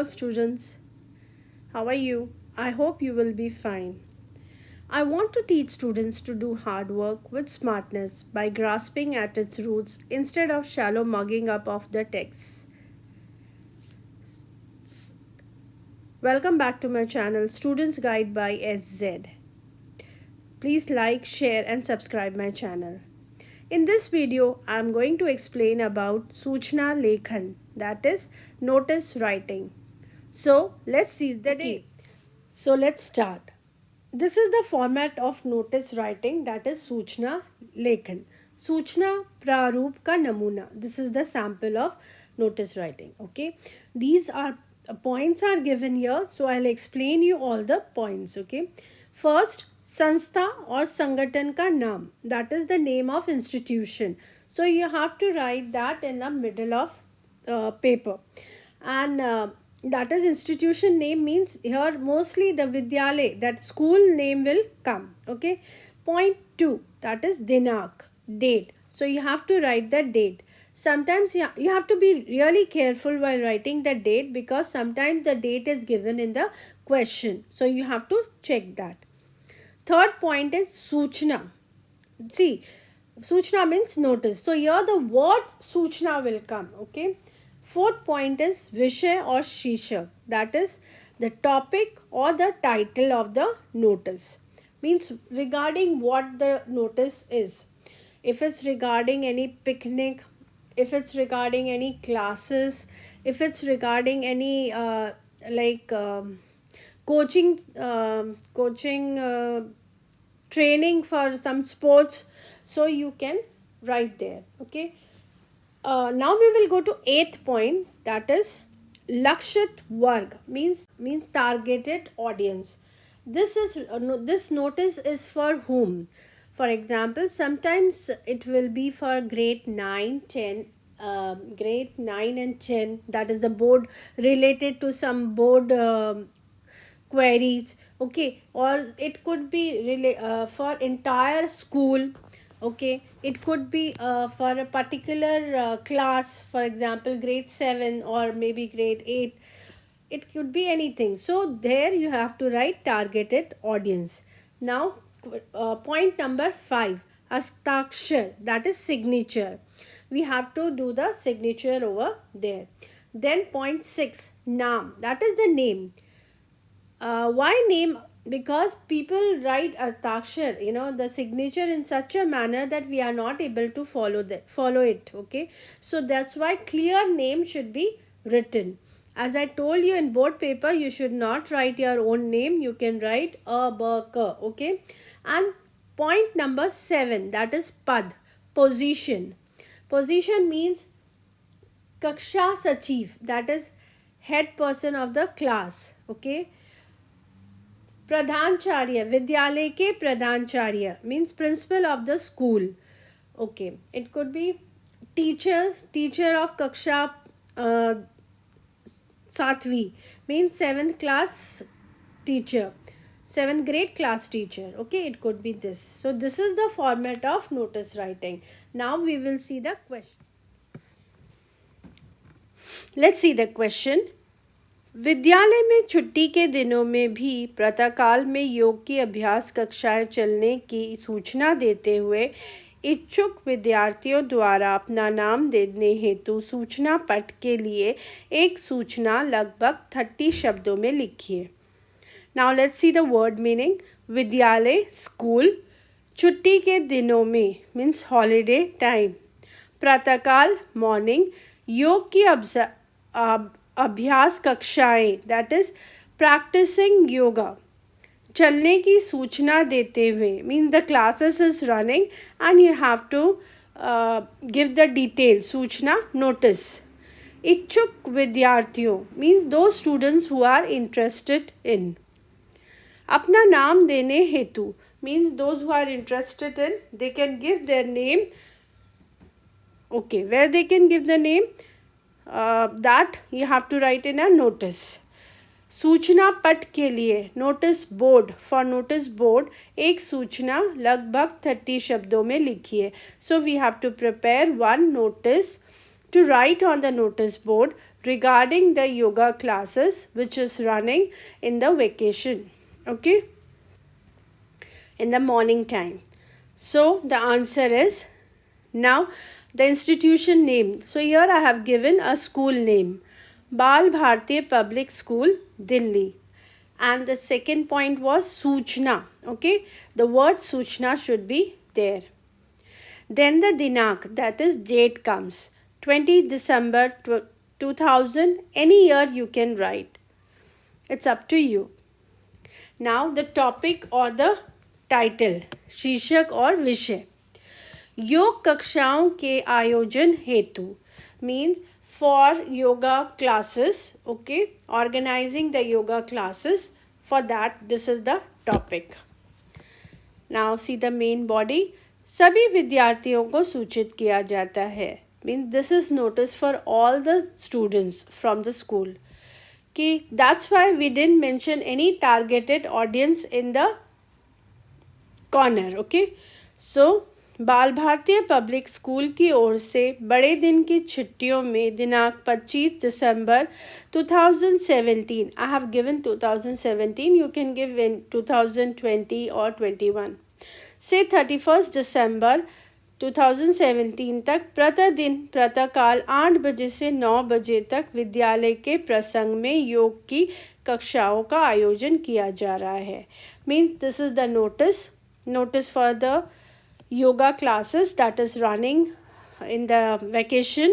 Students, how are you? I hope you will be fine. I want to teach students to do hard work with smartness by grasping at its roots instead of shallow mugging up of the text. Welcome back to my channel Students Guide by SZ. Please like, share and subscribe my channel. In this video, I am going to explain about Suchna Lekhan, that is notice writing. So let's seize the day. So let's start. This is the format of notice writing, that is Suchna Lekhan. Suchna Praroop ka namuna. This is the sample of notice writing. Okay. These are points are given here. So I'll explain you all the points. Okay. First, Sanstha or Sangatan ka naam. That is the name of institution. So you have to write that in the middle of paper. And that is institution name means here mostly the Vidyalay, that school name will come. Okay. Point 2, that is Dinak, date. So you have to write the date. Sometimes you have to be really careful while writing the date because sometimes the date is given in the question. So you have to check that. Third point is Suchna. See, Suchna means notice. So here the word Suchna will come. Okay. Fourth point is Vishay or Shisha. That is the topic or the title of the notice. Means regarding what the notice is. If it's regarding any picnic, if it's regarding any classes, if it's regarding any like coaching training for some sports, so you can write there. Okay. Now we will go to eighth point, that is Lakshit Varg, means targeted audience. This notice is for whom? For example, sometimes it will be for grade 9, 10, grade 9 and 10, that is the board related to some board queries. Okay. Or it could be for entire school. Okay. It could be for a particular class, for example grade 7 or maybe grade 8. It could be anything. So there you have to write targeted audience. Now point number 5, Astakshar, that is signature. We have to do the signature over there. Then point 6, Naam, that is the name. Why name? Because people write Astakshar, the signature in such a manner that we are not able to follow it. Okay. So that's why clear name should be written. As I told you, in board paper you should not write your own name. You can write a, b, k. Okay. And point number 7, that is Pad, position. Position means Kaksha Sachiv, that is head person of the class. Okay. Pradhancharya, Vidyalay ke Pradhancharya means principal of the school. Okay. It could be teacher of Kaksha Satvi means 7th class teacher. 7th grade class teacher. Okay. It could be this. So this is the format of notice writing. Now we will see the question. Let's see the question. विद्यालय में छुट्टी के दिनों में भी प्रातःकाल में योग की अभ्यास कक्षाएं चलने की सूचना देते हुए इच्छुक विद्यार्थियों द्वारा अपना नाम देने हेतु सूचना पट के लिए एक सूचना लगभग 30 शब्दों में लिखिए. Now let's see the word meaning. विद्यालय स्कूल, छुट्टी के दिनों में मीन्स हॉलीडे टाइम, प्रातःकाल मॉर्निंग, योग की अभ्यास कक्षाएं दैट इज प्रैक्टिसिंग योगा, चलने की सूचना देते हुए means the classes is running and you have to give the detail सूचना नोटिस. इच्छुक विद्यार्थियों मीन्स दो students who are interested in. अपना नाम देने हेतु means those who are interested in they can give their name. Okay, where they can give the name, that you have to write in a notice. सूचना पट के लिए notice board, for notice board एक सूचना लगभग 30 शब्दों में लिखिए. So we have to prepare one notice to write on the notice board regarding the yoga classes which is running in the vacation, okay, in the morning time. So the answer is, now the institution name. So here I have given a school name, Bal Bhartiya Public School, Delhi. And the second point was Suchna. Okay, the word Suchna should be there. Then the dinak, that is date, comes 20 December 2000. Any year you can write. It's up to you. Now the topic or the title, शीर्षक और विषय. योग कक्षाओं के आयोजन हेतु means for yoga classes, okay, organizing the yoga classes, for that this is the topic. Now see the main body. सभी विद्यार्थियों को सूचित किया जाता है, means this is notice for all the students from the school. कि that's why we didn't mention any targeted audience in the corner, okay. So बाल भारतीय पब्लिक स्कूल की ओर से बड़े दिन की छुट्टियों में दिनांक 25 दिसंबर 2017, I have given 2017, you can give in 2020 or 21, से 31 दिसंबर 2017 तक प्रतिदिन प्रातःकाल 8 बजे से 9 बजे तक विद्यालय के प्रसंग में योग की कक्षाओं का आयोजन किया जा रहा है. Means this is the notice for the yoga classes that is running in the vacation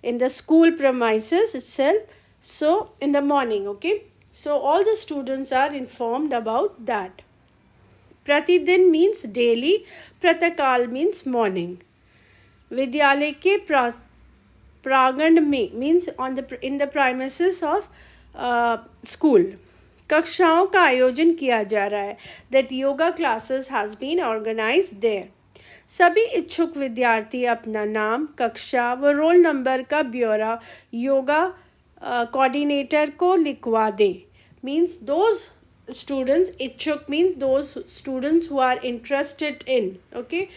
in the school premises itself. So in the morning, okay, so all the students are informed about that. Pratidin means daily, pratakal means morning. विद्यालय के प्रांगण में means on the in the premises of school. कक्षाओं का आयोजन किया जा रहा है, that yoga classes has been organized there. सभी इच्छुक विद्यार्थी अपना नाम, कक्षा व रोल नंबर का ब्यौरा योगा कोऑर्डिनेटर को लिखवा दे. मीन्स दोज students, इच्छुक means those students who are interested in, okay,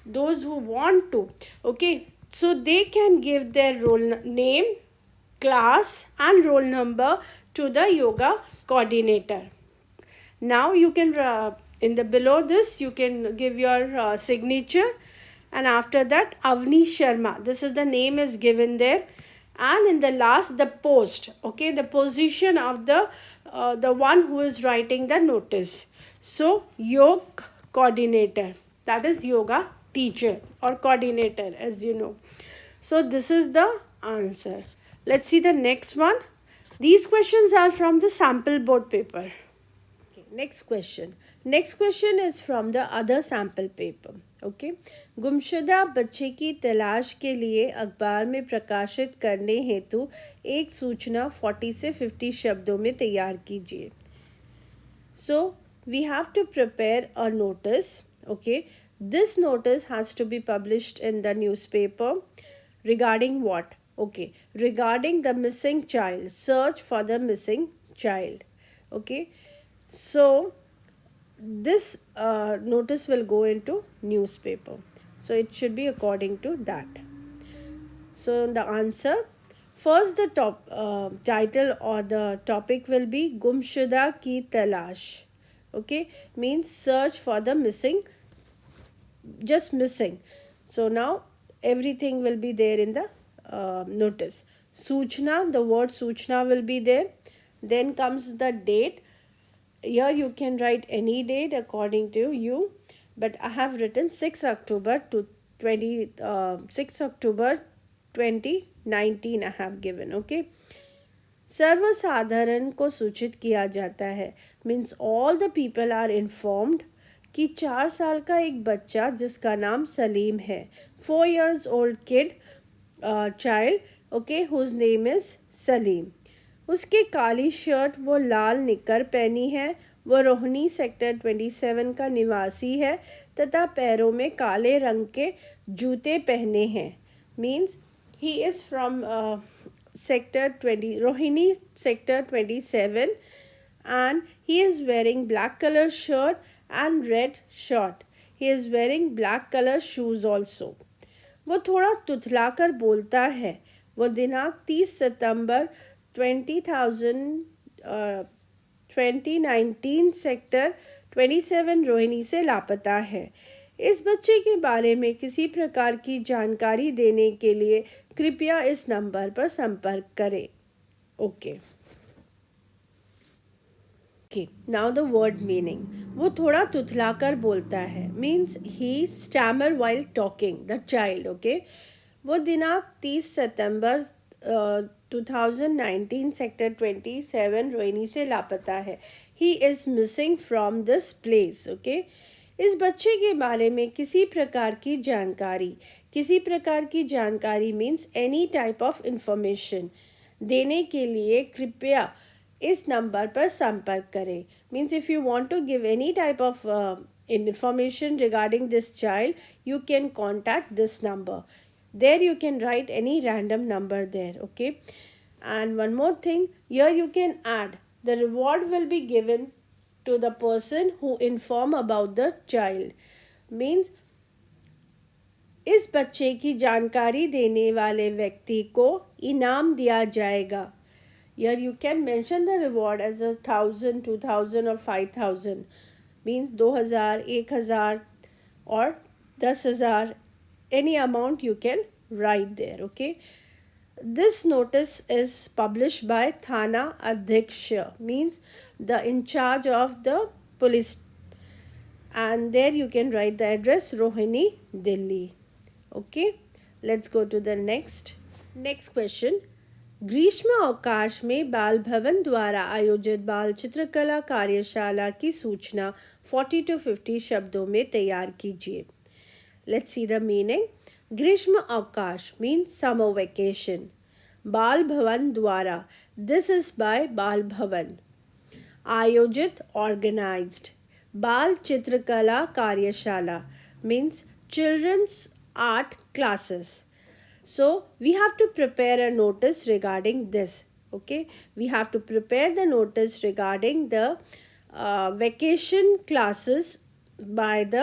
those who want to, okay, so they can give their role name, class and roll number to the yoga coordinator. Now you can in the below this you can give your signature, and after that Avni Sharma, this is the name is given there, and in the last the post, okay, the position of the one who is writing the notice. So yoga coordinator, that is yoga teacher or coordinator, as you know. So this is the answer. Let's see the next one. These questions are from the sample board paper. Next question is from the other sample paper, okay. गुमशुदा बच्चे की तलाश के लिए अखबार में प्रकाशित करने हेतु एक सूचना 40 से 50 शब्दों में तैयार कीजिए. So we have to prepare a notice, okay. This notice has to be published in the newspaper regarding what? Okay, regarding the missing child, search for the missing child, okay. So this notice will go into newspaper, so it should be according to that. So the answer, first the top title or the topic will be Gumshuda ki talash, okay, means search for the missing, just missing. So now everything will be there in the notice. Suchna, the word Suchna will be there. Then comes the date. Here you can write any date according to you, but I have written 6 October 2019 I have given, okay. सर्वसाधारण को सूचित किया जाता है, means all the people are informed कि 4 साल का एक बच्चा जिसका नाम सलीम है, 4 years old kid, child, okay, whose name is Salim, उसके काली शर्ट वो लाल निकर पहनी है, वो रोहिणी सेक्टर 27 का निवासी है तथा पैरों में काले रंग के जूते पहने हैं. Means he is from sector 20, Rohini sector 27, and he is wearing black color shirt and red short. He is wearing black color shoes also. वो थोड़ा तुतलाकर बोलता है, वो दिनांक 30 सितंबर 2019 सेक्टर 27 रोहिणी से लापता है। इस बच्चे के बारे में किसी प्रकार की जानकारी देने के लिए कृपया इस नंबर पर संपर्क करें। Okay, now the word meaning. वो थोड़ा तुतलाकर बोलता है, means he stammer while talking, the child. Okay, वो दिनांक 30 सितंबर 2019 सेक्टर 27 रोहिणी से लापता है। He is missing from this place. Okay, इस बच्चे के बारे में किसी प्रकार की जानकारी means any type of information देने के लिए कृपया इस नंबर पर संपर्क करें। Means if you want to give any type of information regarding this child, you can contact this number. There you can write any random number there. Okay, and one more thing, here you can add the reward will be given to the person who inform about the child. Means इस बच्चे की जानकारी देने वाले व्यक्ति को इनाम दिया जाएगा। Here you can mention the reward as 1,000, 2,000 or 5,000. Means 2,000, 1,000 or 10,000. Any amount you can write there. Okay. This notice is published by Thana Adhiksha, means the in charge of the police, and there you can write the address Rohini, Delhi. Okay, let's go to the next question. ग्रीष्म अवकाश में बाल भवन द्वारा आयोजित बाल चित्रकला कार्यशाला की सूचना 40 to 50 शब्दों में तैयार कीजिए। Let's see the meaning. ग्रीष्म अवकाश मीन्स समर वेकेशन। बाल भवन द्वारा, दिस इज बाय बाल भवन। आयोजित ऑर्गेनाइज्ड। बाल चित्रकला कार्यशाला means children's art classes. So we have to prepare a notice regarding this. Okay, we have to prepare the notice regarding the vacation classes by the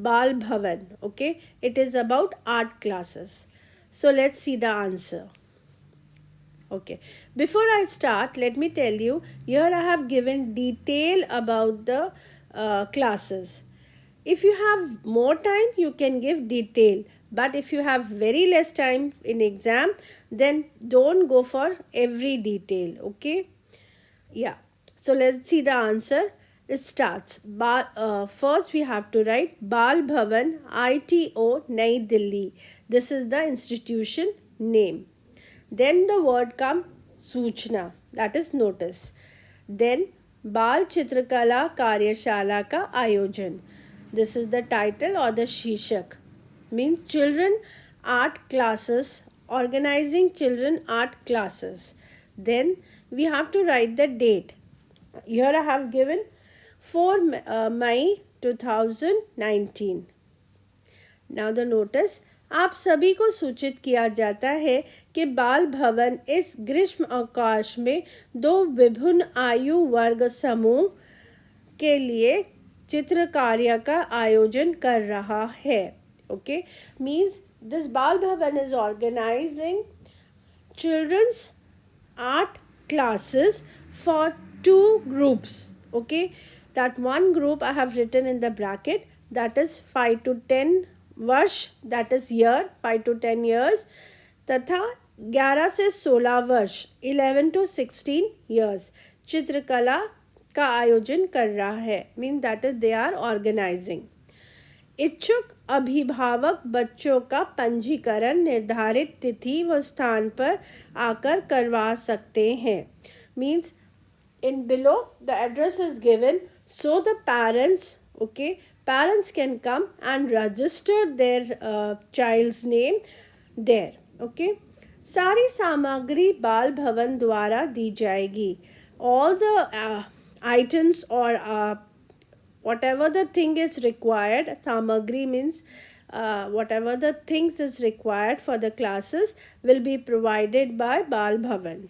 Bal Bhavan. Okay, it is about art classes. So let's see the answer. Okay, before I start, let me tell you, here I have given detail about the classes. If you have more time, you can give detail. But if you have very less time in exam, then don't go for every detail. Okay, yeah. So let's see the answer. It starts. First we have to write Bal Bhavan ITO Nai Delhi. This is the institution name. Then the word come Suchna, that is notice. Then Bal Chitrakala Karyashala Ka Ayojan. This is the title or the Shishak. Means children art classes, organizing children art classes. Then we have to write the date. Here I have given 4 May 2019. Now the notice. आप सभी को सूचित किया जाता है कि बाल भवन इस ग्रीष्म अवकाश में 2 विभिन्न आयु वर्ग समूह के लिए चित्रकार्य का आयोजन कर रहा है। Okay, means this Bal Bhavan is organizing children's art classes for 2 groups. Okay, that one group I have written in the bracket, that is 5 to 10 वर्ष, that is year, 5 to 10 years, तथा 11 से 16 वर्ष, 11 to 16 years चित्रकला का आयोजन कर रहा है। Mean that is they are organizing. इच्छुक अभिभावक बच्चों का पंजीकरण निर्धारित तिथि व स्थान पर आकर करवा सकते हैं। Means in below the address is given, so the parents, okay, parents can come and register their child's name there. Okay, सारी सामग्री बाल भवन द्वारा दी जाएगी। All the items or whatever the thing is required, samagri means whatever the things is required for the classes will be provided by Bal Bhavan.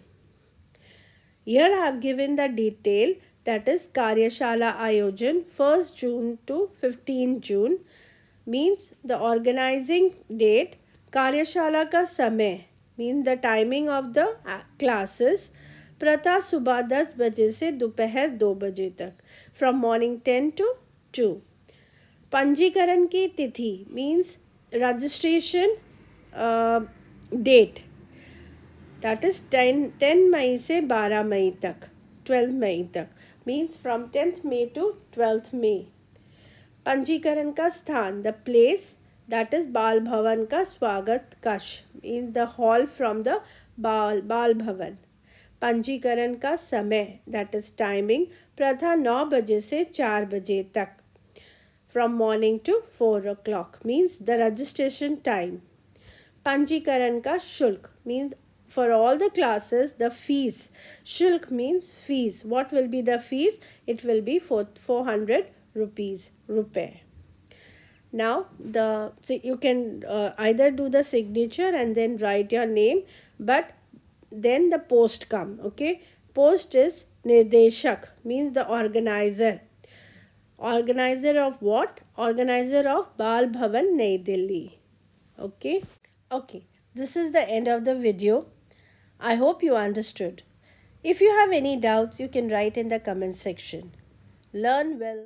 Here I have given the detail, that is Karyashala Ayojan 1st June to 15 June. Means the organizing date, Karyashala ka samay, mean the timing of the classes प्रथा सुबह 10 बजे से दोपहर 2 बजे तक, from morning 10 to 2. पंजीकरण की तिथि means registration date, that is 10 मई से 12 मई तक, 12 मई तक, means from 10th May to 12th May. पंजीकरण का स्थान, द प्लेस, दैट इज बाल भवन का स्वागत कक्ष, means the hall from the बाल भवन. पंजीकरण का समय, दैट इज टाइमिंग, प्रथा 9 बजे से 4 बजे तक, from morning to 4 o'clock, means the registration time. पंजीकरण का शुल्क, means for all the classes the fees, shulk means fees. What will be the fees? It will be 400 rupee. Now you can either do the signature and then write your name, but then the post come. Okay, post is nideshak, means the organizer. Organizer of what? Organizer of Bal Bhavan, Nai Delhi. Okay, this is the end of the video. I hope you understood. If you have any doubts, you can write in the comment section. Learn well.